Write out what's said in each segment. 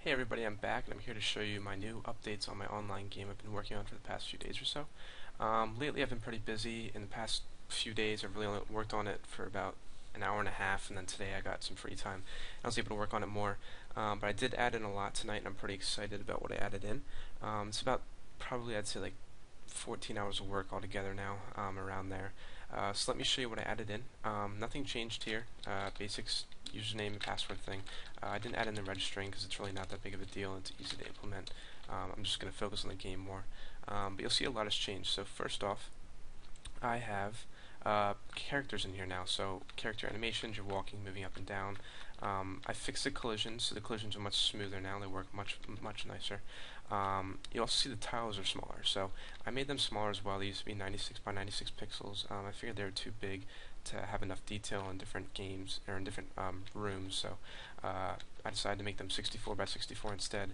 Hey everybody, I'm back and I'm here to show you my new updates on my online game I've been working on for the past few days or so. Lately I've been pretty busy. In the past few days I've really only worked on it for about an hour and a half, and then today I got some free time. I was able to work on it more, but I did add in a lot tonight and I'm pretty excited about what I added in. It's about probably I'd say like 14 hours of work altogether now, around there. So let me show you what I added in. Nothing changed here. Basics, username and password thing. I didn't add in the registering because it's really not that big of a deal and it's easy to implement. I'm just going to focus on the game more. But you'll see a lot has changed. So first off, I have characters in here now. So character animations, you're walking, moving up and down. I fixed the collisions, so the collisions are much smoother now. They work much nicer. You also see the tiles are smaller, so I made them smaller as well. They used to be 96 by 96 pixels. I figured they were too big to have enough detail in different games or in different rooms, so I decided to make them 64 by 64 instead.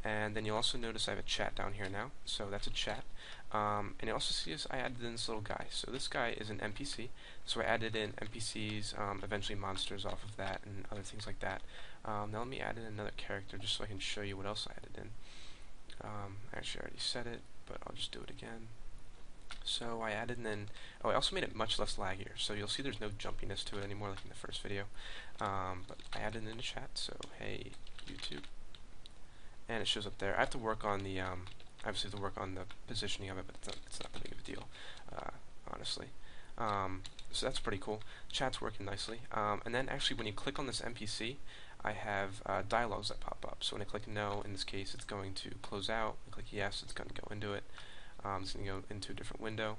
And then you'll also notice I have a chat down here now, so that's a chat. And you also see I added in this little guy. So this guy is an NPC, so I added in NPCs, eventually monsters off of that, and other things like that. Now let me add in another character just so I can show you what else I added in. Actually I already said it, but I'll just do it again. So I added in, I also made it much less laggier, so you'll see there's no jumpiness to it anymore like in the first video. But I added in the chat, so hey YouTube, and it shows up there. I have to work on the, obviously have to work on the positioning of it, but it's not that big of a deal, honestly. So that's pretty cool. Chat's working nicely. And then actually when you click on this NPC, I have dialogs that pop up. So when I click no, in this case it's going to close out. I click yes, it's going to go into it. It's going to go into a different window.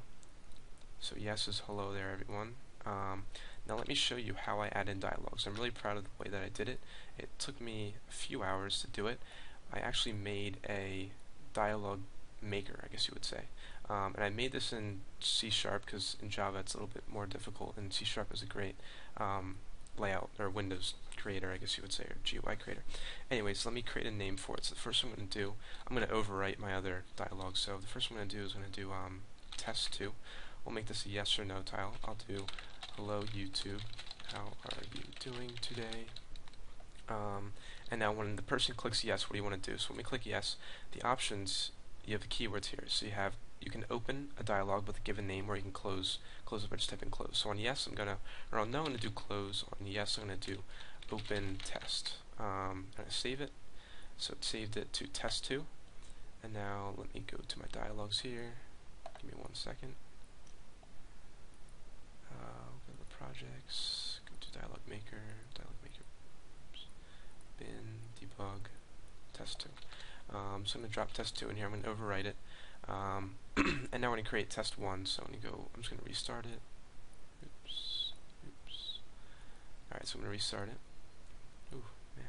So yes is hello there everyone. Now let me show you how I add in dialogues. I'm really proud of the way that I did it. It took me a few hours to do it. I actually made a dialogue maker, I guess you would say. And I made this in C# because in Java it's a little bit more difficult, and C# is a great layout, or Windows creator, I guess you would say, or GUI creator. Anyways, let me create a name for it. So the first one I'm going to do, I'm going to overwrite my other dialogue. So the first one I'm going to do is I'm going to do test2. We'll make this a yes or no tile. I'll do hello YouTube, how are you doing today? And now when the person clicks yes, what do you want to do? So when we click yes, the options, you have the keywords here. So you can open a dialogue with a given name, or you can close it by just typing close. So on yes, on no, I'm going to do close. On yes, I'm going to do open test. I'm going to save it. So it saved it to test2. And now let me go to my dialogues here. Give me 1 second. Go to the projects, go to dialogue maker, oops, bin, debug, test2. So I'm going to drop test2 in here. I'm going to overwrite it. And now we're going to create test1. So I'm just going to restart it. Oops. Alright, so I'm going to restart it. Ooh, man.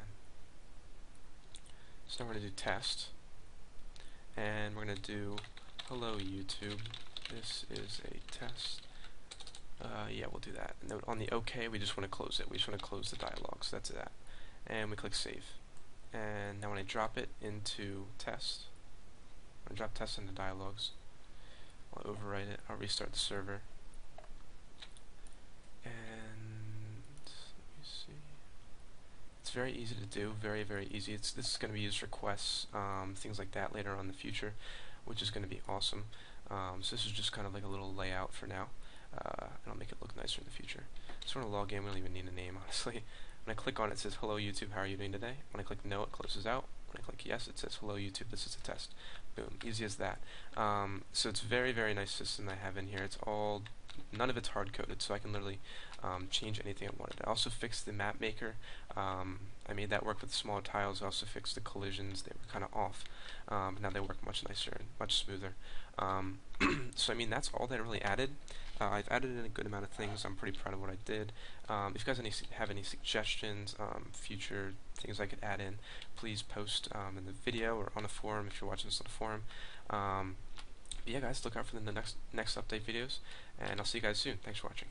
So now we're going to do test. And we're going to do hello YouTube. This is a test. Yeah, we'll do that. And on the OK, we just want to close it. We just want to close the dialogue. So that's that. And we click save. And now when I drop it into test, when I drop test into dialogues, I'll overwrite it. I'll restart the server. And let me see. It's very easy to do. Very easy. This is going to be used for quests, things like that later on in the future, which is going to be awesome. So this is just kind of like a little layout for now. And I'll make it look nicer in the future. So we're in a log in, we don't even need a name, honestly. When I click on it, it says, hello YouTube, how are you doing today? When I click no, it closes out. When I click yes, it says, hello YouTube, this is a test. Boom, easy as that. So it's very nice system I have in here. It's all, none of it's hard-coded, so I can literally change anything I wanted. I also fixed the map maker. I made that work with smaller tiles. I also fixed the collisions. They were kind of off. Now they work much nicer and much smoother. So I mean, that's all that I really added. I've added in a good amount of things. I'm pretty proud of what I did. If you guys have any suggestions, future things I could add in, please post in the video or on the forum if you're watching this on the forum. But yeah, guys, look out for the next update videos, and I'll see you guys soon. Thanks for watching.